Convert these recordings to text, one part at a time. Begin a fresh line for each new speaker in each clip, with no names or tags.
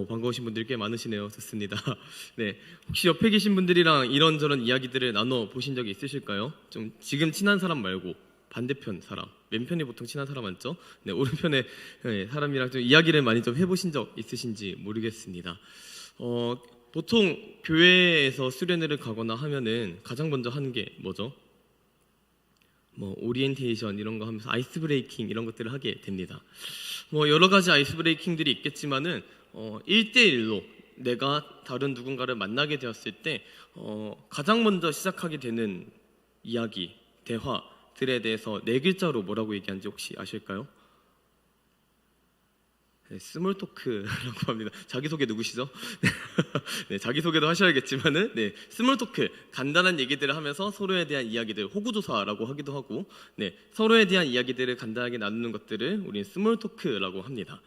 반가우신 분들이 꽤 많으시네요. 좋습니다. 네, 혹시 옆에 계신 분들이랑 이런저런 이야기들을 나눠 보신 적이 있으실까요? 좀 지금 친한 사람 말고 반대편 사람, 왼편이 보통 친한 사람 많죠? 네, 오른편에 사람이랑 좀 이야기를 많이 좀 해보신 적 있으신지 모르겠습니다. 보통 교회에서 수련회를 가거나 하면은 가장 먼저 하는 게 뭐죠? 뭐 오리엔테이션 이런 거 하면서 아이스 브레이킹 이런 것들을 하게 됩니다. 뭐 여러 가지 아이스 브레이킹들이 있겠지만은 1대1로 내가 다른 누군가를 만나게 되었을 때 가장 먼저 시작하게 되는 이야기, 대화들에 대해서 네 글자로 뭐라고 얘기하는지 혹시 아실까요? 네, 스몰 토크라고 합니다. 자기소개 누구시죠? 네, 자기소개도 하셔야겠지만은 네, 스몰 토크, 간단한 얘기들을 하면서 서로에 대한 이야기들, 호구조사라고 하기도 하고 네, 서로에 대한 이야기들을 간단하게 나누는 것들을 우리는 스몰 토크라고 합니다.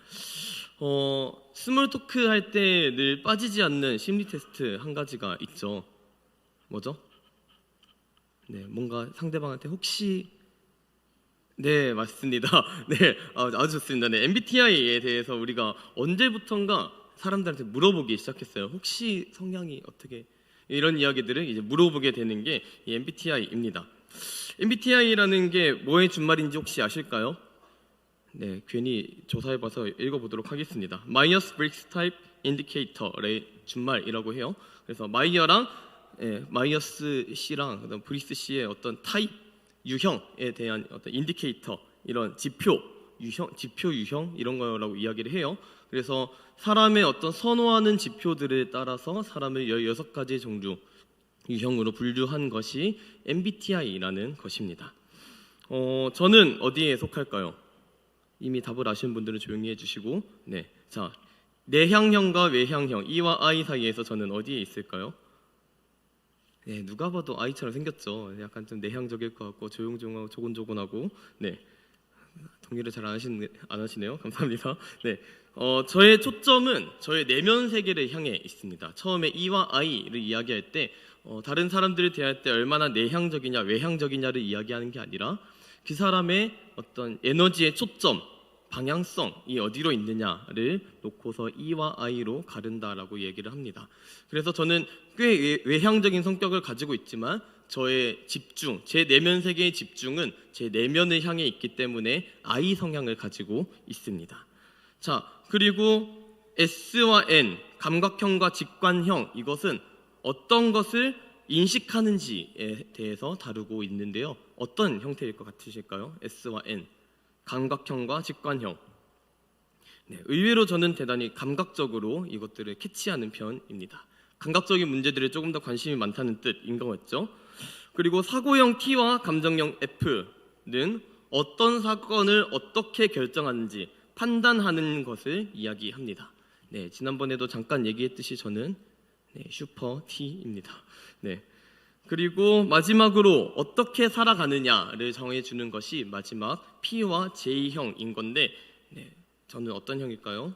스몰 토크 할 때 늘 빠지지 않는 심리 테스트 한 가지가 있죠. 뭐죠? 네, 뭔가 상대방한테 혹시 네, 맞습니다. 네, 아주 좋습니다. 네, MBTI에 대해서 우리가 언제부턴가 사람들한테 물어보기 시작했어요. 혹시 성향이 어떻게 이런 이야기들을 이제 물어보게 되는 게 이 MBTI입니다. MBTI라는 게 뭐의 준말인지 혹시 아실까요? 네, 괜히 조사해봐서 읽어보도록 하겠습니다. 마이어스 브릭스 타입 인디케이터의 준말이라고 해요. 그래서 마이어스 씨랑 그다음 브리스 씨의 어떤 타입 유형에 대한 어떤 인디케이터, 이런 지표 유형 이런 거라고 이야기를 해요. 그래서 사람의 어떤 선호하는 지표들에 따라서 사람을 16가지 종류 유형으로 분류한 것이 MBTI라는 것입니다. 저는 어디에 속할까요? 이미 답을 아시는 분들은 조용히 해주시고, 네, 자, 내향형과 외향형, E와 I 사이에서 저는 어디에 있을까요? 네, 누가 봐도 아이처럼 생겼죠. 약간 좀 내향적일 것 같고 조용조용하고 조곤조곤하고. 네, 동의를 잘 안 하시네요. 감사합니다. 네, 저의 초점은 저의 내면 세계를 향해 있습니다. 처음에 E와 I를 이야기할 때 다른 사람들을 대할 때 얼마나 내향적이냐 외향적이냐를 이야기하는 게 아니라 그 사람의 어떤 에너지의 초점, 방향성이 어디로 있느냐를 놓고서 E와 I로 가른다라고 얘기를 합니다. 그래서 저는 꽤 외향적인 성격을 가지고 있지만 저의 집중, 제 내면 세계의 집중은 제 내면을 향해 있기 때문에 I 성향을 가지고 있습니다. 자, 그리고 S와 N, 감각형과 직관형, 이것은 어떤 것을 인식하는지에 대해서 다루고 있는데요. 어떤 형태일 것 같으실까요? S와 N, 감각형과 직관형. 네, 의외로 저는 대단히 감각적으로 이것들을 캐치하는 편입니다. 감각적인 문제들에 조금 더 관심이 많다는 뜻인 거겠죠. 그리고 사고형 T와 감정형 F는 어떤 사건을 어떻게 결정하는지 판단하는 것을 이야기합니다. 네, 지난번에도 잠깐 얘기했듯이 저는 슈퍼 T입니다. 네. 그리고 마지막으로 어떻게 살아가느냐를 정해주는 것이 마지막 P와 J형인 건데, 네, 저는 어떤 형일까요?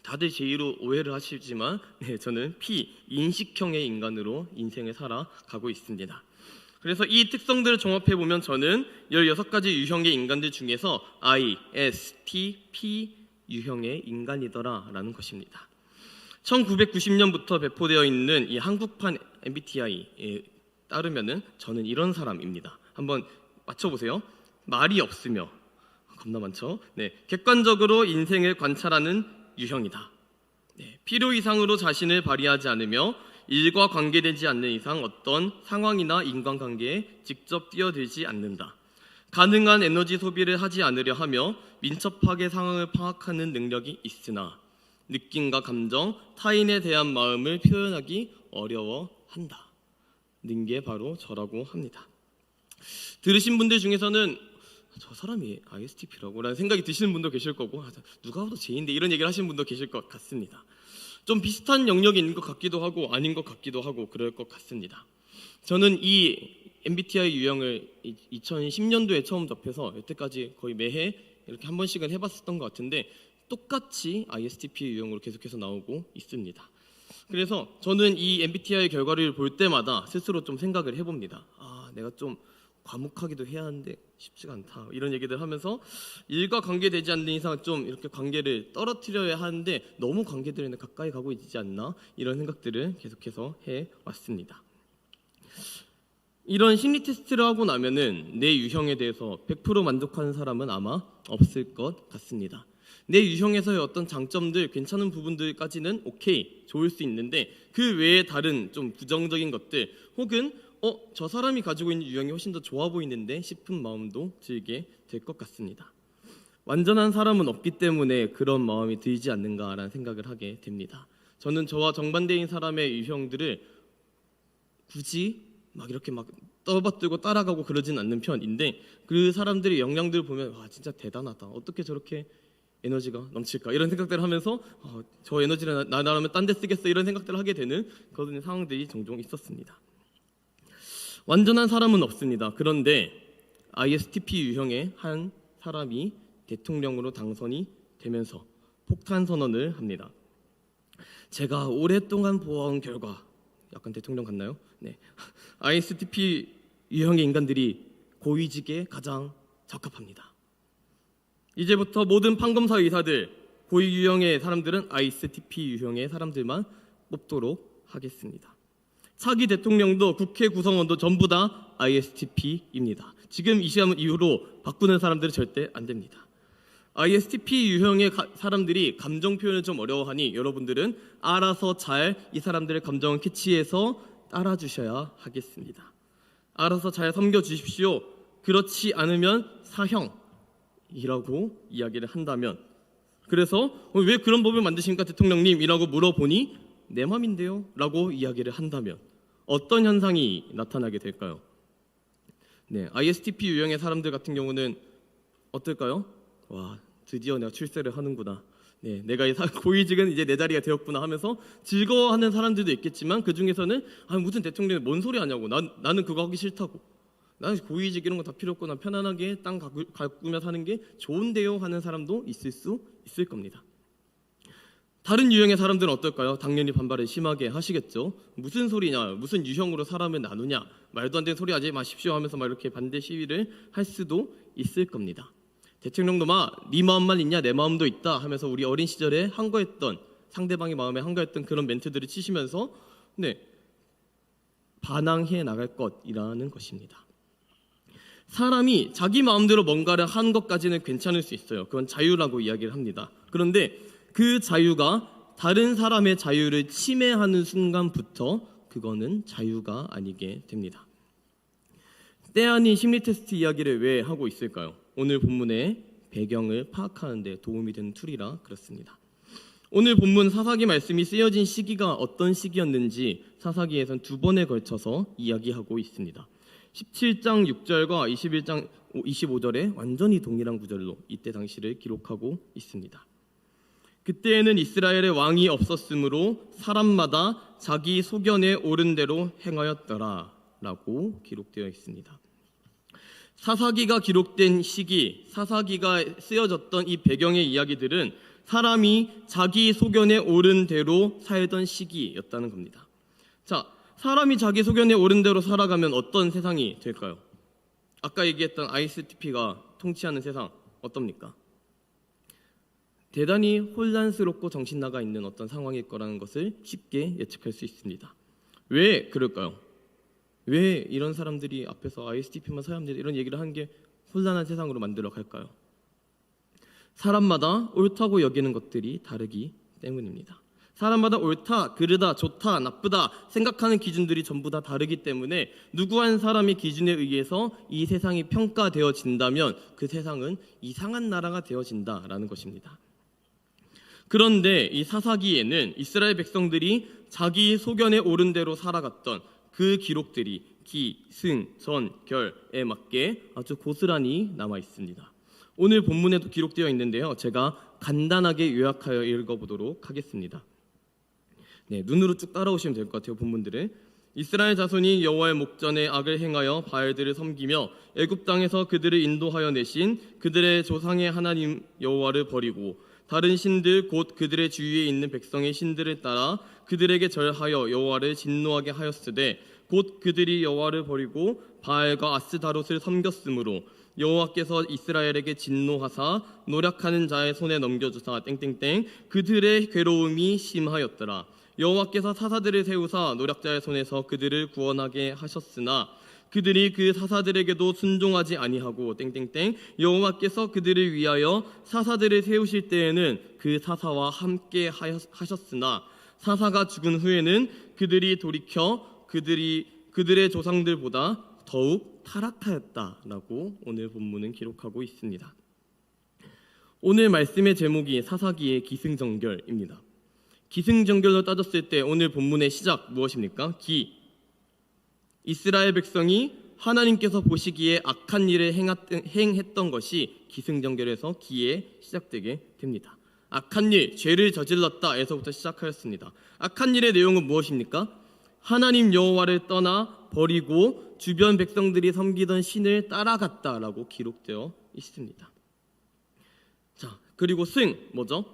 다들 J로 오해를 하시지만 저는 P, 인식형의 인간으로 인생을 살아가고 있습니다. 그래서 이 특성들을 종합해보면 저는 16가지 유형의 인간들 중에서 I, S, T, P 유형의 인간이더라 라는 것입니다. 1990년부터 배포되어 있는 이 한국판 MBTI에 따르면은 저는 이런 사람입니다. 한번 맞춰보세요. 말이 없으며, 겁나 많죠? 네, 객관적으로 인생을 관찰하는 유형이다. 네, 필요 이상으로 자신을 발휘하지 않으며 일과 관계되지 않는 이상 어떤 상황이나 인간관계에 직접 뛰어들지 않는다. 가능한 에너지 소비를 하지 않으려 하며 민첩하게 상황을 파악하는 능력이 있으나 느낌과 감정, 타인에 대한 마음을 표현하기 어려워한다. 는 게 바로 저라고 합니다. 들으신 분들 중에서는 저 사람이 ISTP라고 라는 생각이 드시는 분도 계실 거고, 누가 봐도 J인데 이런 얘기를 하시는 분도 계실 것 같습니다. 좀 비슷한 영역이 있는 것 같기도 하고 아닌 것 같기도 하고 그럴 것 같습니다. 저는 이 MBTI 유형을 2010년도에 처음 접해서 여태까지 거의 매해 이렇게 한 번씩은 해봤었던 것 같은데 똑같이 ISTP 유형으로 계속해서 나오고 있습니다. 그래서 저는 이 MBTI 결과를 볼 때마다 스스로 좀 생각을 해봅니다. 내가 좀 과묵하기도 해야 하는데 쉽지가 않다. 이런 얘기들 하면서 일과 관계되지 않는 이상 좀 이렇게 관계를 떨어뜨려야 하는데 너무 관계들에는 가까이 가고 있지 않나? 이런 생각들을 계속해서 해왔습니다. 이런 심리 테스트를 하고 나면은 내 유형에 대해서 100% 만족하는 사람은 아마 없을 것 같습니다. 내 유형에서의 어떤 장점들, 괜찮은 부분들까지는 오케이, 좋을 수 있는데 그 외에 다른 좀 부정적인 것들 혹은 저 사람이 가지고 있는 유형이 훨씬 더 좋아 보이는데 싶은 마음도 들게 될 것 같습니다. 완전한 사람은 없기 때문에 그런 마음이 들지 않는가라는 생각을 하게 됩니다. 저는 저와 정반대인 사람의 유형들을 굳이 막 이렇게 막 떠받들고 따라가고 그러진 않는 편인데 그 사람들의 역량들을 보면 와 진짜 대단하다. 어떻게 저렇게 에너지가 넘칠까 이런 생각들을 하면서 저 에너지를 나라면 딴 데 쓰겠어 이런 생각들을 하게 되는 그런 상황들이 종종 있었습니다. 완전한 사람은 없습니다. 그런데 ISTP 유형의 한 사람이 대통령으로 당선이 되면서 폭탄 선언을 합니다. 제가 오랫동안 보아온 결과 약간 대통령 같나요? 네. ISTP 유형의 인간들이 고위직에 가장 적합합니다. 이제부터 모든 판검사 의사들 고위 유형의 사람들은 ISTP 유형의 사람들만 뽑도록 하겠습니다. 차기 대통령도 국회 구성원도 전부 다 ISTP입니다. 지금 이 시험 이후로 바꾸는 사람들은 절대 안 됩니다. ISTP 유형의 사람들이 감정 표현을 좀 어려워하니 여러분들은 알아서 잘 이 사람들의 감정을 캐치해서 따라주셔야 하겠습니다. 알아서 잘 섬겨주십시오. 그렇지 않으면 사형이라고 이야기를 한다면 그래서 왜 그런 법을 만드십니까 대통령님? 이라고 물어보니 내 맘인데요? 라고 이야기를 한다면 어떤 현상이 나타나게 될까요? 네, ISTP 유형의 사람들 같은 경우는 어떨까요? 와, 드디어 내가 출세를 하는구나. 네, 내가 고위직은 이제 내 자리가 되었구나 하면서 즐거워하는 사람들도 있겠지만 그 중에서는 무슨 대통령이 뭔 소리 하냐고. 나는 그거 하기 싫다고. 나는 고위직 이런 거 다 필요 없고 난 편안하게 땅 가꾸며 사는 게 좋은데요 하는 사람도 있을 수 있을 겁니다. 다른 유형의 사람들은 어떨까요? 당연히 반발을 심하게 하시겠죠. 무슨 소리냐, 무슨 유형으로 사람을 나누냐, 말도 안 되는 소리 하지 마십시오 하면서 막 이렇게 반대 시위를 할 수도 있을 겁니다. 대통령도 네 마음만 있냐 내 마음도 있다 하면서 우리 어린 시절에 한거했던 상대방의 마음에 한거했던 그런 멘트들을 치시면서 반항해 나갈 것이라는 것입니다. 사람이 자기 마음대로 뭔가를 하는 것까지는 괜찮을 수 있어요. 그건 자유라고 이야기를 합니다. 그런데 그 자유가 다른 사람의 자유를 침해하는 순간부터 그거는 자유가 아니게 됩니다. 때 아닌 심리 테스트 이야기를 왜 하고 있을까요? 오늘 본문의 배경을 파악하는 데 도움이 되는 툴이라 그렇습니다. 오늘 본문 사사기 말씀이 쓰여진 시기가 어떤 시기였는지 사사기에선 2번에 걸쳐서 이야기하고 있습니다. 17장 6절과 21장 25절에 완전히 동일한 구절로 이때 당시를 기록하고 있습니다. 그때에는 이스라엘의 왕이 없었으므로 사람마다 자기 소견에 옳은 대로 행하였더라 라고 기록되어 있습니다. 사사기가 기록된 시기, 사사기가 쓰여졌던 이 배경의 이야기들은 사람이 자기 소견에 옳은 대로 살던 시기였다는 겁니다. 자, 사람이 자기 소견에 옳은 대로 살아가면 어떤 세상이 될까요? 아까 얘기했던 ISTP가 통치하는 세상 어떻습니까? 대단히 혼란스럽고 정신 나가 있는 어떤 상황일 거라는 것을 쉽게 예측할 수 있습니다. 왜 그럴까요? 왜 이런 사람들이 앞에서 ISTP만 사람들이 이런 얘기를 하는 게 혼란한 세상으로 만들어 갈까요? 사람마다 옳다고 여기는 것들이 다르기 때문입니다. 사람마다 옳다, 그르다, 좋다, 나쁘다 생각하는 기준들이 전부 다 다르기 때문에 누구 한 사람의 기준에 의해서 이 세상이 평가되어진다면 그 세상은 이상한 나라가 되어진다라는 것입니다. 그런데 이 사사기에는 이스라엘 백성들이 자기 소견에 옳은 대로 살아갔던 그 기록들이 기, 승, 전, 결에 맞게 아주 고스란히 남아 있습니다. 오늘 본문에도 기록되어 있는데요. 제가 간단하게 요약하여 읽어보도록 하겠습니다. 네, 눈으로 쭉 따라오시면 될 것 같아요. 본문들을. 이스라엘 자손이 여호와의 목전에 악을 행하여 바알들을 섬기며 애굽 땅에서 그들을 인도하여 내신 그들의 조상의 하나님 여호와를 버리고 다른 신들 곧 그들의 주위에 있는 백성의 신들을 따라 그들에게 절하여 여호와를 진노하게 하였으되 곧 그들이 여호와를 버리고 바알과 아스다롯을 섬겼으므로 여호와께서 이스라엘에게 진노하사 노력하는 자의 손에 넘겨주사 땡땡땡 그들의 괴로움이 심하였더라. 여호와께서 사사들을 세우사 노략자의 손에서 그들을 구원하게 하셨으나 그들이 그 사사들에게도 순종하지 아니하고 땡땡땡 여호와께서 그들을 위하여 사사들을 세우실 때에는 그 사사와 함께 하셨으나 사사가 죽은 후에는 그들이 돌이켜 그들의 조상들보다 더욱 타락하였다라고 오늘 본문은 기록하고 있습니다. 오늘 말씀의 제목이 사사기의 기승전결입니다. 기승전결로 따졌을 때 오늘 본문의 시작 무엇입니까? 이스라엘 백성이 하나님께서 보시기에 악한 일을 행했던 것이 기승전결에서 기에 시작되게 됩니다. 악한 일, 죄를 저질렀다에서부터 시작하였습니다. 악한 일의 내용은 무엇입니까? 하나님 여호와를 떠나 버리고 주변 백성들이 섬기던 신을 따라갔다라고 기록되어 있습니다. 자, 그리고 뭐죠?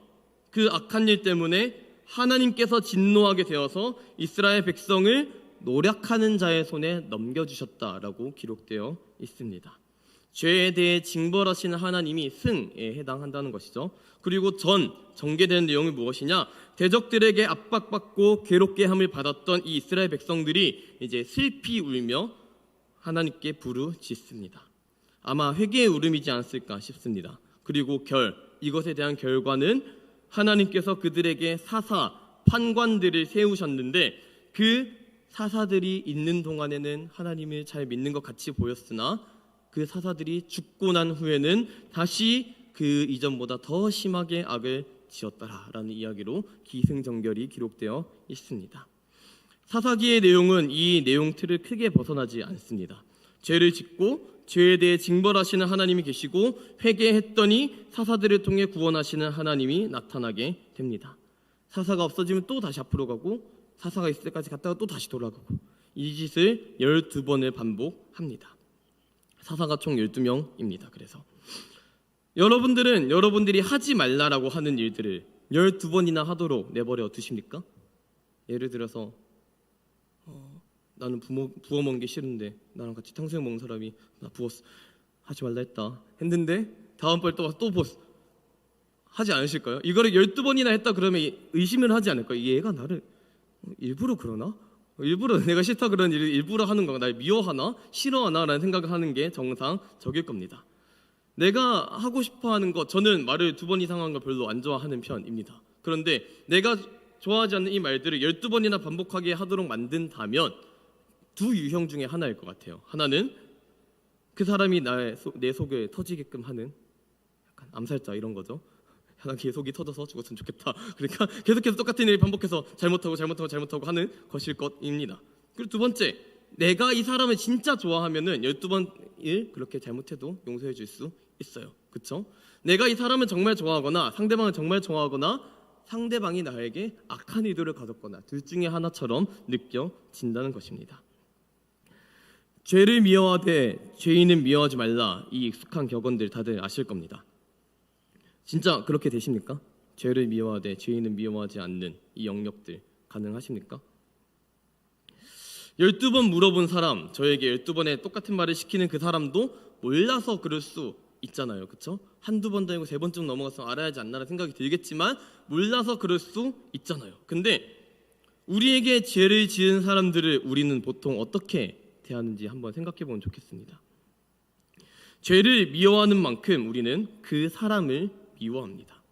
그 악한 일 때문에 하나님께서 진노하게 되어서 이스라엘 백성을 노략하는 자의 손에 넘겨주셨다라고 기록되어 있습니다. 죄에 대해 징벌하시는 하나님이 승에 해당한다는 것이죠. 그리고 전개되는 내용이 무엇이냐? 대적들에게 압박받고 괴롭게 함을 받았던 이 이스라엘 백성들이 이제 슬피 울며 하나님께 부르짖습니다. 아마 회개의 울음이지 않았을까 싶습니다. 그리고 이것에 대한 결과는 하나님께서 그들에게 사사, 판관들을 세우셨는데 그 사사들이 있는 동안에는 하나님을 잘 믿는 것 같이 보였으나 그 사사들이 죽고 난 후에는 다시 그 이전보다 더 심하게 악을 지었더라라는 이야기로 기승전결이 기록되어 있습니다. 사사기의 내용은 이 내용 틀을 크게 벗어나지 않습니다. 죄를 짓고 죄에 대해 징벌하시는 하나님이 계시고 회개했더니 사사들을 통해 구원하시는 하나님이 나타나게 됩니다. 사사가 없어지면 또 다시 앞으로 가고 사사가 있을 때까지 갔다가 또 다시 돌아가고 이 짓을 12번을 반복합니다. 사사가 총 12명입니다. 그래서 여러분들이 하지 말라라고 하는 일들을 12번이나 하도록 내버려 두십니까? 예를 들어서 나는 부어 먹는 게 싫은데 나랑 같이 탕수육 먹는 사람이 나 부었어 하지 말라 했는데 다음번에 또 보스 하지 않으실까요? 이거를 12번이나 했다 그러면 의심을 하지 않을까요? 얘가 나를 일부러 그러나? 일부러 내가 싫다 그런 일을 일부러 하는 건가? 날 미워하나? 싫어하나? 라는 생각을 하는 게 정상적일 겁니다. 내가 하고 싶어하는 것, 저는 말을 2번 이상 하는 걸 별로 안 좋아하는 편입니다. 그런데 내가 좋아하지 않는 이 말들을 12번이나 반복하게 하도록 만든다면 두 유형 중에 하나일 것 같아요. 하나는 그 사람이 내 속을 터지게끔 하는 약간 암살자 이런 거죠. 걔 속이 터져서 죽었으면 좋겠다. 그러니까 계속해서 똑같은 일을 반복해서 잘못하고 하는 것일 것입니다. 그리고 두 번째, 내가 이 사람을 진짜 좋아하면은 12번을 그렇게 잘못해도 용서해 줄 수 있어요. 그렇죠? 내가 이 사람을 정말 좋아하거나 상대방을 정말 좋아하거나 상대방이 나에게 악한 의도를 가졌거나 둘 중에 하나처럼 느껴진다는 것입니다. 죄를 미워하되 죄인은 미워하지 말라. 이 익숙한 격언들 다들 아실 겁니다. 진짜 그렇게 되십니까? 죄를 미워하되 죄인은 미워하지 않는 이 영역들 가능하십니까? 12번 물어본 사람, 저에게 12번에 똑같은 말을 시키는 그 사람도 몰라서 그럴 수 있잖아요. 그렇죠? 한두 번도 아니고 3번쯤 넘어가서 알아야지 않나라는 생각이 들겠지만 몰라서 그럴 수 있잖아요. 근데 우리에게 죄를 지은 사람들을 우리는 보통 어떻게 대하는지 한번 생각해 보면 좋겠습니다. 죄를 미워하는 만큼 우리는 그 사람을 미워합니다.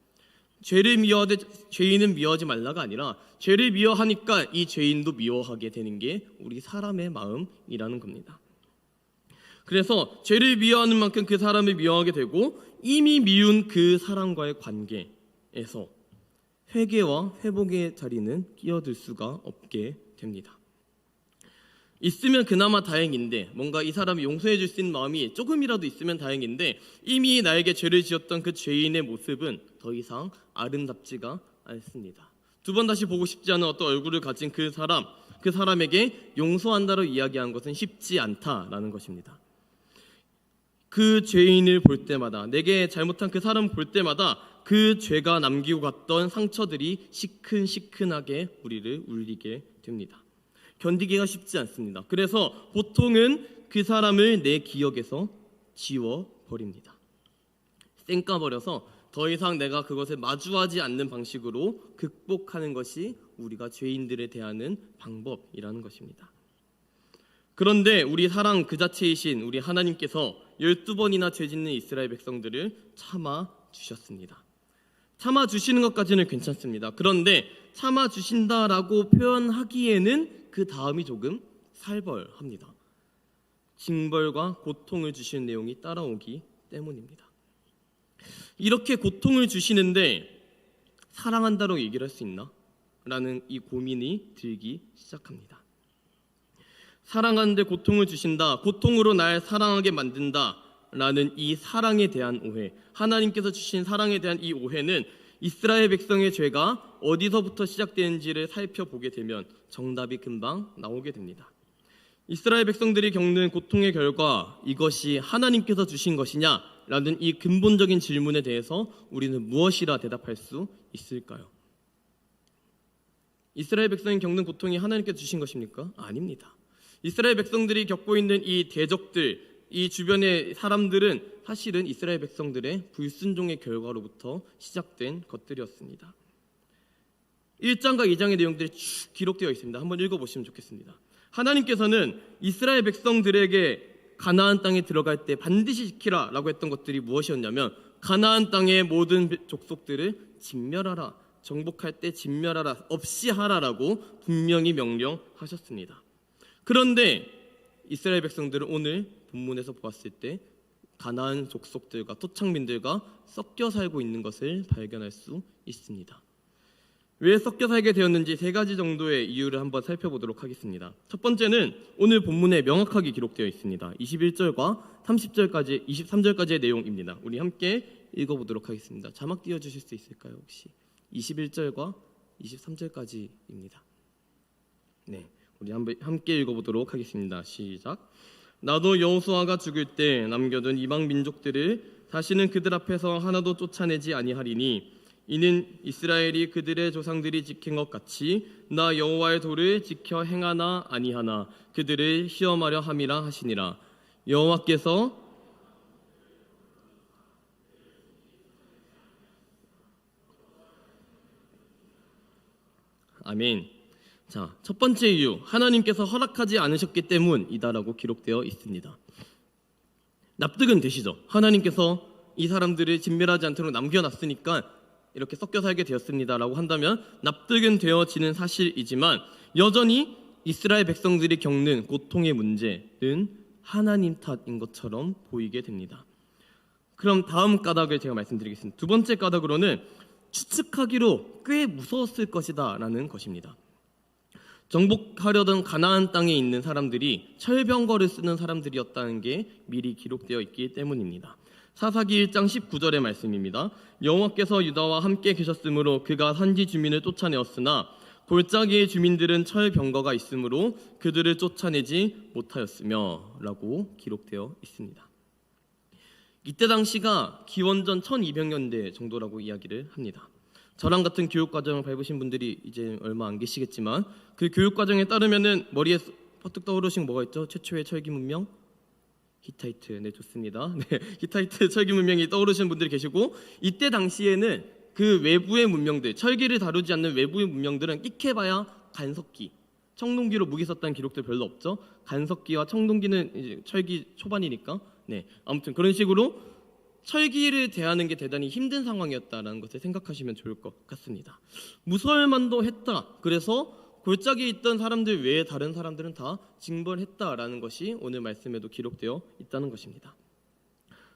죄를 미워하되 죄인은 미워하지 말라가 아니라 죄를 미워하니까 이 죄인도 미워하게 되는 게 우리 사람의 마음이라는 겁니다. 그래서 죄를 미워하는 만큼 그 사람을 미워하게 되고 이미 미운 그 사람과의 관계에서 회개와 회복의 자리는 끼어들 수가 없게 됩니다. 있으면 그나마 다행인데 뭔가 이 사람이 용서해 줄 수 있는 마음이 조금이라도 있으면 다행인데 이미 나에게 죄를 지었던 그 죄인의 모습은 더 이상 아름답지가 않습니다. 2번 다시 보고 싶지 않은 어떤 얼굴을 가진 그 사람에게 용서한다로 이야기한 것은 쉽지 않다라는 것입니다. 그 죄인을 볼 때마다 내게 잘못한 그 사람을 볼 때마다 그 죄가 남기고 갔던 상처들이 시큰시큰하게 우리를 울리게 됩니다. 견디기가 쉽지 않습니다. 그래서 보통은 그 사람을 내 기억에서 지워버립니다. 쌩까버려서 더 이상 내가 그것을 마주하지 않는 방식으로 극복하는 것이 우리가 죄인들에 대하는 방법이라는 것입니다. 그런데 우리 사랑 그 자체이신 우리 하나님께서 12번이나 죄짓는 이스라엘 백성들을 참아주셨습니다. 참아주시는 것까지는 괜찮습니다. 그런데 참아주신다라고 표현하기에는 그 다음이 조금 살벌합니다. 징벌과 고통을 주시는 내용이 따라오기 때문입니다. 이렇게 고통을 주시는데 사랑한다고 얘기를 할 수 있나? 라는 이 고민이 들기 시작합니다. 사랑하는데 고통을 주신다, 고통으로 날 사랑하게 만든다 라는 이 사랑에 대한 오해, 하나님께서 주신 사랑에 대한 이 오해는 이스라엘 백성의 죄가 어디서부터 시작되는지를 살펴보게 되면 정답이 금방 나오게 됩니다. 이스라엘 백성들이 겪는 고통의 결과 이것이 하나님께서 주신 것이냐 라는 이 근본적인 질문에 대해서 우리는 무엇이라 대답할 수 있을까요? 이스라엘 백성이 겪는 고통이 하나님께서 주신 것입니까? 아닙니다. 이스라엘 백성들이 겪고 있는 이 대적들, 이 주변의 사람들은 사실은 이스라엘 백성들의 불순종의 결과로부터 시작된 것들이었습니다. 1장과 2장의 내용들이 쭉 기록되어 있습니다. 한번 읽어보시면 좋겠습니다. 하나님께서는 이스라엘 백성들에게 가나안 땅에 들어갈 때 반드시 지키라 라고 했던 것들이 무엇이었냐면 가나안 땅의 모든 족속들을 진멸하라, 정복할 때 진멸하라, 없이 하라라고 분명히 명령하셨습니다. 그런데 이스라엘 백성들은 오늘 본문에서 보았을 때 가나안 족속들과 토착민들과 섞여 살고 있는 것을 발견할 수 있습니다. 왜 섞여 살게 되었는지 세 가지 정도의 이유를 한번 살펴보도록 하겠습니다. 첫 번째는 오늘 본문에 명확하게 기록되어 있습니다. 21절과 30절까지, 23절까지의 내용입니다. 우리 함께 읽어보도록 하겠습니다. 자막 띄워주실 수 있을까요 혹시? 21절과 23절까지입니다. 네, 우리 한번 함께 읽어보도록 하겠습니다. 시작. 나도 여호수아가 죽을 때 남겨둔 이방 민족들을 다시는 그들 앞에서 하나도 쫓아내지 아니하리니 이는 이스라엘이 그들의 조상들이 지킨 것 같이 나 여호와의 도를 지켜 행하나 아니하나 그들을 시험하려 함이라 하시니라. 여호와께서 아멘. 자, 첫 번째 이유, 하나님께서 허락하지 않으셨기 때문이다라고 기록되어 있습니다. 납득은 되시죠? 하나님께서 이 사람들을 진멸하지 않도록 남겨놨으니까 이렇게 섞여 살게 되었습니다라고 한다면 납득은 되어지는 사실이지만 여전히 이스라엘 백성들이 겪는 고통의 문제는 하나님 탓인 것처럼 보이게 됩니다. 그럼 다음 까닭을 제가 말씀드리겠습니다. 두 번째 까닭으로는 추측하기로 꽤 무서웠을 것이다 라는 것입니다. 정복하려던 가나안 땅에 있는 사람들이 철병거를 쓰는 사람들이었다는 게 미리 기록되어 있기 때문입니다. 사사기 1장 19절의 말씀입니다. 여호와께서 유다와 함께 계셨으므로 그가 산지 주민을 쫓아내었으나 골짜기의 주민들은 철병거가 있으므로 그들을 쫓아내지 못하였으며 라고 기록되어 있습니다. 이때 당시가 기원전 1200년대 정도라고 이야기를 합니다. 저랑 같은 교육과정을 밟으신 분들이 이제 얼마 안 계시겠지만 그 교육과정에 따르면은 머리에 퍼뜩 떠오르신 뭐가 있죠? 최초의 철기 문명? 히타이트. 네, 좋습니다. 네, 히타이트 철기 문명이 떠오르시는 분들이 계시고 이때 당시에는 그 외부의 문명들, 철기를 다루지 않는 외부의 문명들은 끼케봐야 간석기, 청동기로 무기 썼다는 기록들 별로 없죠. 간석기와 청동기는 이제 철기 초반이니까. 네, 아무튼 그런 식으로 철기를 대하는 게 대단히 힘든 상황이었다는 것을 생각하시면 좋을 것 같습니다. 무서울 만도 했다. 그래서 골짜기에 있던 사람들 외에 다른 사람들은 다 징벌했다라는 것이 오늘 말씀에도 기록되어 있다는 것입니다.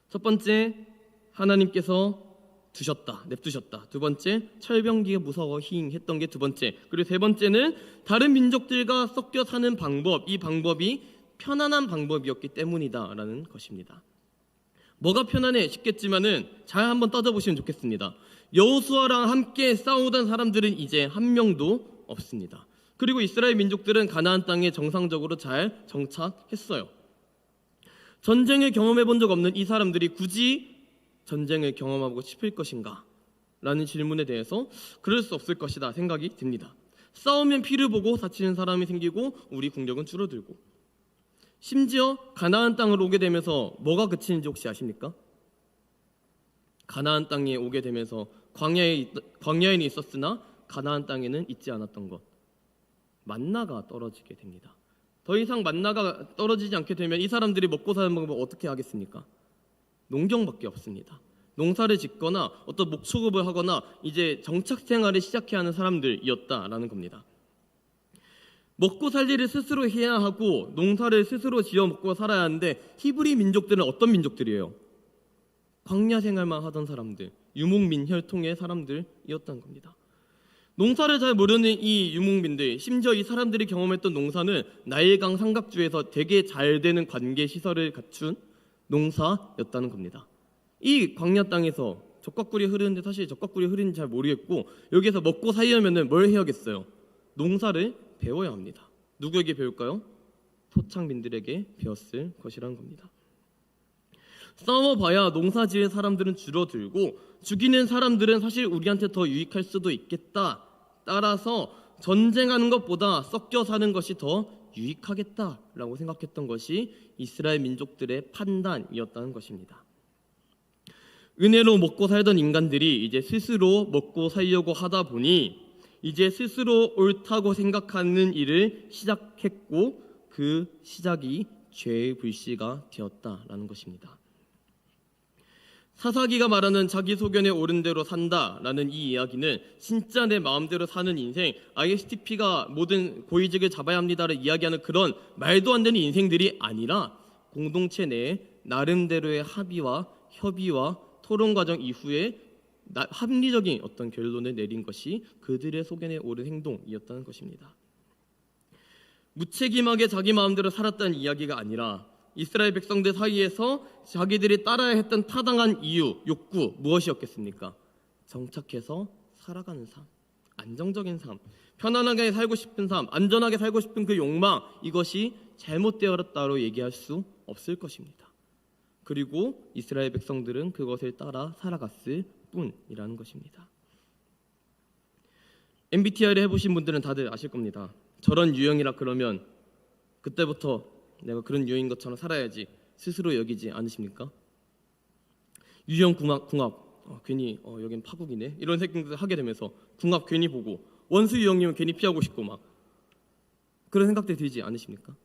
첫 번째, 하나님께서 두셨다, 냅두셨다. 두 번째, 철병기가 무서워 히잉했던 게 두 번째. 그리고 세 번째는 다른 민족들과 섞여 사는 방법, 이 방법이 편안한 방법이었기 때문이다라는 것입니다. 뭐가 편안해 싶겠지만은 잘 한번 따져보시면 좋겠습니다. 여호수아랑 함께 싸우던 사람들은 이제 한 명도 없습니다. 그리고 이스라엘 민족들은 가나안 땅에 정상적으로 잘 정착했어요. 전쟁을 경험해 본 적 없는 이 사람들이 굳이 전쟁을 경험하고 싶을 것인가? 라는 질문에 대해서 그럴 수 없을 것이다 생각이 듭니다. 싸우면 피를 보고 다치는 사람이 생기고 우리 국력은 줄어들고, 심지어 가나안 땅을 오게 되면서 뭐가 그치는지 혹시 아십니까? 가나안 땅에 오게 되면서 광야에는 있었으나 가나안 땅에는 있지 않았던 것, 만나가 떨어지게 됩니다. 더 이상 만나가 떨어지지 않게 되면 이 사람들이 먹고 사는 방법을 어떻게 하겠습니까? 농경밖에 없습니다. 농사를 짓거나 어떤 목축업을 하거나 이제 정착 생활을 시작해야 하는 사람들이었다라는 겁니다. 먹고 살 일을 스스로 해야 하고 농사를 스스로 지어 먹고 살아야 하는데, 히브리 민족들은 어떤 민족들이에요? 광야 생활만 하던 사람들, 유목민 혈통의 사람들이었다는 겁니다. 농사를 잘 모르는 이 유목민들, 심지어 이 사람들이 경험했던 농사는 나일강 삼각주에서 되게 잘 되는 관계 시설을 갖춘 농사였다는 겁니다. 이 광야 땅에서 적과꿀이 흐르는데 사실 적과꿀이 흐르는지 잘 모르겠고, 여기서 먹고 살려면은 뭘 해야겠어요? 농사를 배워야 합니다. 누구에게 배울까요? 토착민들에게 배웠을 것이라는 겁니다. 싸워봐야 농사 지을 사람들은 줄어들고 죽이는 사람들은 사실 우리한테 더 유익할 수도 있겠다. 따라서 전쟁하는 것보다 섞여 사는 것이 더 유익하겠다라고 생각했던 것이 이스라엘 민족들의 판단이었다는 것입니다. 은혜로 먹고 살던 인간들이 이제 스스로 먹고 살려고 하다 보니 이제 스스로 옳다고 생각하는 일을 시작했고, 그 시작이 죄의 불씨가 되었다라는 것입니다. 사사기가 말하는 자기 소견에 옳은 대로 산다라는 이 이야기는 진짜 내 마음대로 사는 인생, ISTP가 모든 고위직을 잡아야 합니다를 이야기하는 그런 말도 안 되는 인생들이 아니라, 공동체 내에 나름대로의 합의와 협의와 토론 과정 이후에 합리적인 어떤 결론을 내린 것이 그들의 소견에 옳은 행동이었다는 것입니다. 무책임하게 자기 마음대로 살았다는 이야기가 아니라, 이스라엘 백성들 사이에서 자기들이 따라야 했던 타당한 이유, 욕구 무엇이었겠습니까? 정착해서 살아가는 삶, 안정적인 삶, 편안하게 살고 싶은 삶, 안전하게 살고 싶은 그 욕망, 이것이 잘못되었다고 얘기할 수 없을 것입니다. 그리고 이스라엘 백성들은 그것을 따라 살아갔을 뿐이라는 것입니다. MBTI를 해보신 분들은 다들 아실 겁니다. 저런 유형이라 그러면 그때부터 내가 그런 유형인 것처럼 살아야지 스스로 여기지 않으십니까? 유형 궁합 괜히 여긴 파국이네 이런 생각을 하게 되면서 궁합 괜히 보고, 원수 유형이면 괜히 피하고 싶고 막 그런 생각들이 들지 않으십니까?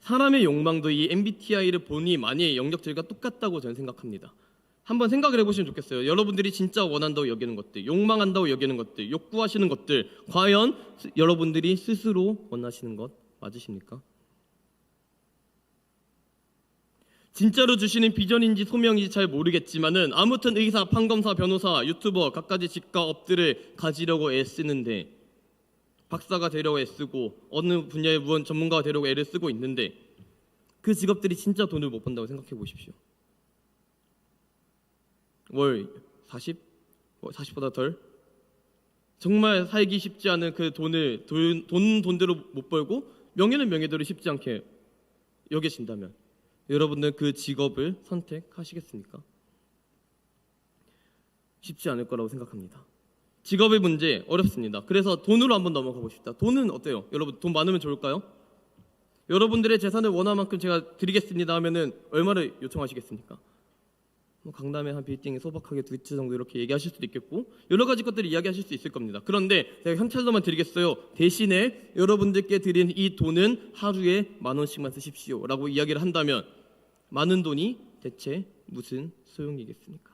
사람의 욕망도 이 MBTI를 보니 많이 영역들과 똑같다고 저는 생각합니다. 한번 생각을 해보시면 좋겠어요. 여러분들이 진짜 원한다고 여기는 것들, 욕망한다고 여기는 것들, 욕구하시는 것들, 과연 여러분들이 스스로 원하시는 것 맞으십니까? 진짜로 주시는 비전인지 소명인지 잘 모르겠지만은 아무튼 의사, 판검사, 변호사, 유튜버 갖가지 직업들을 가지려고 애쓰는데, 박사가 되려고 애쓰고 어느 분야의 무언 전문가가 되려고 애를 쓰고 있는데, 그 직업들이 진짜 돈을 못 번다고 생각해 보십시오. 월 40? 40보다 덜? 정말 살기 쉽지 않은 그 돈을 돈대로 못 벌고 명예는 명예대로 쉽지 않게 여겨진다면 여러분들 그 직업을 선택하시겠습니까? 쉽지 않을 거라고 생각합니다. 직업의 문제 어렵습니다. 그래서 돈으로 한번 넘어가고 싶다. 돈은 어때요? 여러분 돈 많으면 좋을까요? 여러분들의 재산을 원할 만큼 제가 드리겠습니다 하면은 얼마를 요청하시겠습니까? 뭐 강남의 한 빌딩에 소박하게 2채 정도 이렇게 얘기하실 수도 있겠고 여러 가지 것들을 이야기하실 수 있을 겁니다. 그런데 제가 현찰로만 드리겠어요. 대신에 여러분들께 드리는 이 돈은 하루에 10,000원씩만 쓰십시오 라고 이야기를 한다면 많은 돈이 대체 무슨 소용이겠습니까?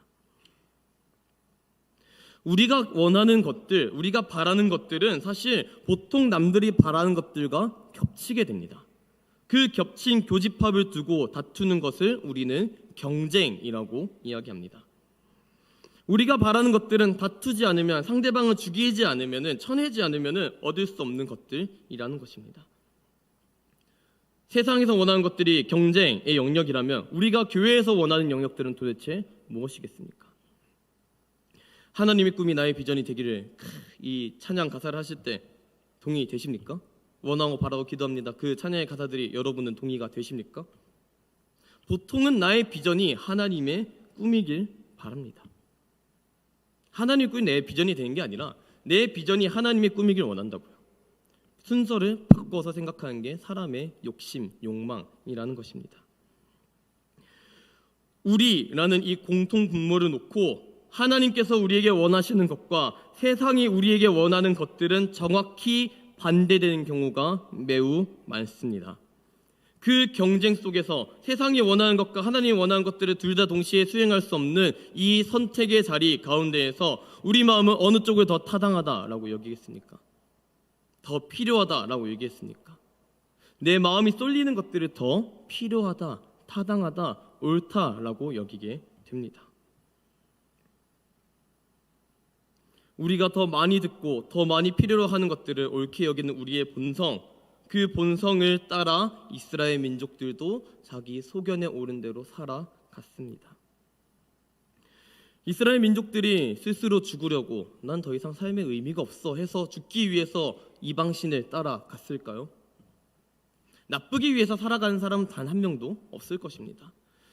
우리가 원하는 것들, 우리가 바라는 것들은 사실 보통 남들이 바라는 것들과 겹치게 됩니다. 그 겹친 교집합을 두고 다투는 것을 우리는 경쟁이라고 이야기합니다. 우리가 바라는 것들은 다투지 않으면, 상대방을 죽이지 않으면, 쳐내지 않으면 얻을 수 없는 것들이라는 것입니다. 세상에서 원하는 것들이 경쟁의 영역이라면 우리가 교회에서 원하는 영역들은 도대체 무엇이겠습니까? 하나님의 꿈이 나의 비전이 되기를, 이 찬양 가사를 하실 때 동의되십니까? 원하고 바라고 기도합니다. 그 찬양의 가사들이 여러분은 동의가 되십니까? 보통은 나의 비전이 하나님의 꿈이길 바랍니다. 하나님의 꿈이 내 비전이 되는 게 아니라 내 비전이 하나님의 꿈이길 원한다고요. 순서를 바꿔서 생각하는 게 사람의 욕심, 욕망이라는 것입니다. 우리라는 이 공통 분모를 놓고 하나님께서 우리에게 원하시는 것과 세상이 우리에게 원하는 것들은 정확히 반대되는 경우가 매우 많습니다. 그 경쟁 속에서 세상이 원하는 것과 하나님이 원하는 것들을 둘 다 동시에 수행할 수 없는 이 선택의 자리 가운데에서 우리 마음은 어느 쪽을 더 타당하다라고 여기겠습니까? 더 필요하다라고 얘기했습니까? 내 마음이 쏠리는 것들을 더 필요하다, 타당하다, 옳다라고 여기게 됩니다. 우리가 더 많이 듣고 더 많이 필요로 하는 것들을 옳게 여기는 우리의 본성, 그 본성을 따라 이스라엘 민족들도 자기 소견에 오른 대로 살아갔습니다. 이스라엘 민족들이 스스로 죽으려고 난 더 이상 삶의 의미가 없어 해서 죽기 위해서 이방신을 따라갔을까요? 나쁘기 위해서 살아가는 사람은 단 한 명도 없을 것입니다.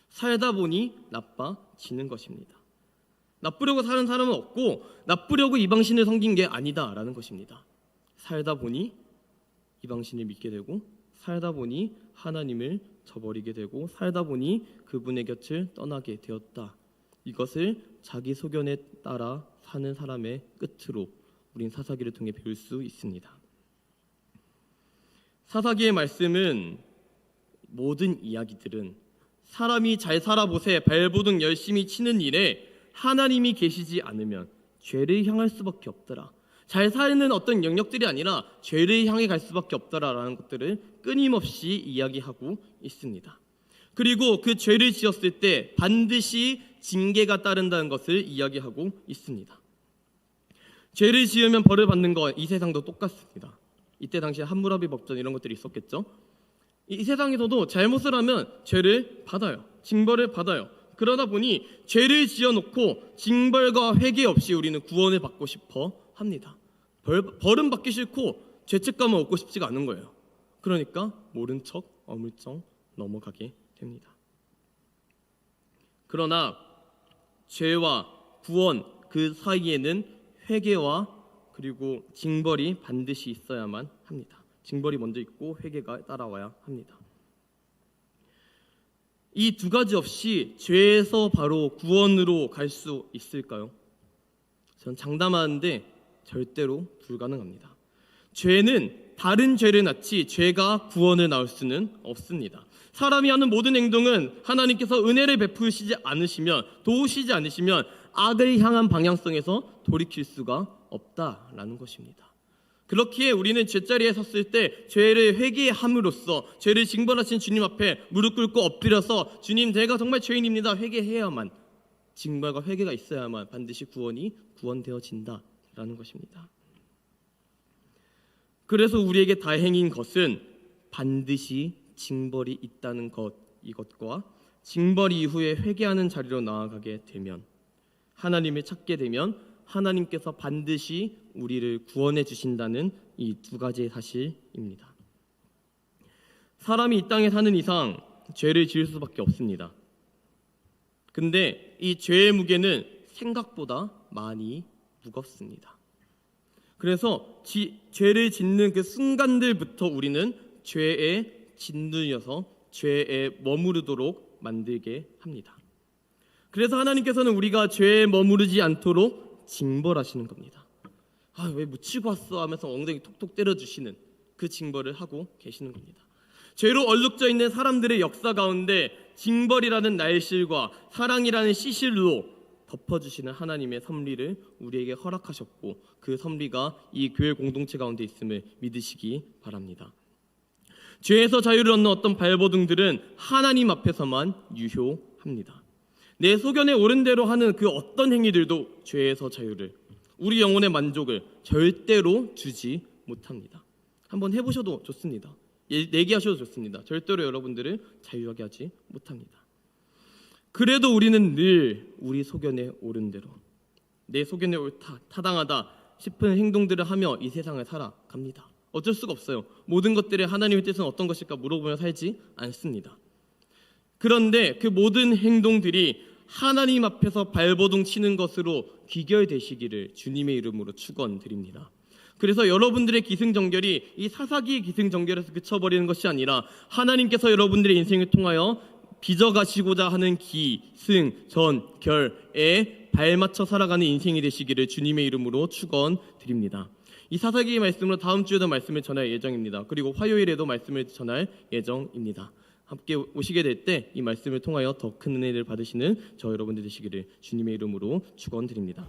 살다 보니 나빠지는 것입니다. 나쁘려고 사는 사람은 없고 나쁘려고 이방신을 섬긴 게 아니다라는 것입니다. 살다 보니 이방신을 믿게 되고 살다 보니 하나님을 저버리게 되고 살다 보니 그분의 곁을 떠나게 되었다. 이것을 자기 소견에 따라 사는 사람의 끝으로 우린 사사기를 통해 배울 수 있습니다. 사사기의 말씀은 모든 이야기들은 사람이 잘 살아보세 발버둥 열심히 치는 일에 하나님이 계시지 않으면 죄를 향할 수밖에 없더라. 잘 사는 어떤 영역들이 아니라 죄를 향해 갈 수밖에 없더라라는 것들을 끊임없이 이야기하고 있습니다. 그리고 그 죄를 지었을 때 반드시 징계가 따른다는 것을 이야기하고 있습니다. 죄를 지으면 벌을 받는 거 이 세상도 똑같습니다. 이때 당시에 함무라비 법전 이런 것들이 있었겠죠. 이 세상에서도 잘못을 하면 죄를 받아요. 징벌을 받아요. 그러다 보니 죄를 지어놓고 징벌과 회개 없이 우리는 구원을 받고 싶어 합니다. 벌은 받기 싫고 죄책감을 얻고 싶지가 않은 거예요. 그러니까 모른 척 어물쩍 넘어가게 됩니다. 그러나 죄와 구원 그 사이에는 회개와 그리고 징벌이 반드시 있어야만 합니다. 징벌이 먼저 있고 회개가 따라와야 합니다. 이 두 가지 없이 죄에서 바로 구원으로 갈 수 있을까요? 전 장담하는데 절대로 불가능합니다. 죄는 다른 죄를 낳지 죄가 구원을 낳을 수는 없습니다. 사람이 하는 모든 행동은 하나님께서 은혜를 베푸시지 않으시면 도우시지 않으시면 악을 향한 방향성에서 돌이킬 수가 없다라는 것입니다. 그렇기에 우리는 죄자리에 섰을 때 죄를 회개함으로써 죄를 징벌하신 주님 앞에 무릎 꿇고 엎드려서 주님 내가 정말 죄인입니다 회개해야만 징벌과 회개가 있어야만 반드시 구원되어진다라는 것입니다. 그래서 우리에게 다행인 것은 반드시 징벌이 있다는 것 이것과 징벌 이후에 회개하는 자리로 나아가게 되면 하나님을 찾게 되면 하나님께서 반드시 우리를 구원해 주신다는 이 두 가지의 사실입니다. 사람이 이 땅에 사는 이상 죄를 지을 수밖에 없습니다. 근데 이 죄의 무게는 생각보다 많이 무겁습니다. 그래서 죄를 짓는 그 순간들부터 우리는 죄에 짓눌려서 죄에 머무르도록 만들게 합니다. 그래서 하나님께서는 우리가 죄에 머무르지 않도록 징벌하시는 겁니다. 왜 묻히고 왔어 하면서 엉덩이 톡톡 때려주시는 그 징벌을 하고 계시는 겁니다. 죄로 얼룩져 있는 사람들의 역사 가운데 징벌이라는 날실과 사랑이라는 시실로 덮어주시는 하나님의 섭리를 우리에게 허락하셨고 그 섭리가 이 교회 공동체 가운데 있음을 믿으시기 바랍니다. 죄에서 자유를 얻는 어떤 발버둥들은 하나님 앞에서만 유효합니다. 내 소견에 옳은 대로 하는 그 어떤 행위들도 죄에서 자유를 우리 영혼의 만족을 절대로 주지 못합니다. 한번 해보셔도 좋습니다. 내기하셔도 좋습니다. 절대로 여러분들을 자유하게 하지 못합니다. 그래도 우리는 늘 우리 소견에 옳은 대로 내 소견에 옳다, 타당하다 싶은 행동들을 하며 이 세상을 살아갑니다. 어쩔 수가 없어요. 모든 것들의 하나님의 뜻은 어떤 것일까 물어보며 살지 않습니다. 그런데 그 모든 행동들이 하나님 앞에서 발버둥 치는 것으로 귀결되시기를 주님의 이름으로 축원드립니다. 그래서 여러분들의 기승전결이 이 사사기의 기승전결에서 그쳐버리는 것이 아니라 하나님께서 여러분들의 인생을 통하여 빚어가시고자 하는 기승전결에 발맞춰 살아가는 인생이 되시기를 주님의 이름으로 축원드립니다. 이 사사기의 말씀으로 다음 주에도 말씀을 전할 예정입니다. 그리고 화요일에도 말씀을 전할 예정입니다. 함께 오시게 될 때 이 말씀을 통하여 더 큰 은혜를 받으시는 저 여러분들 되시기를 주님의 이름으로 축원드립니다.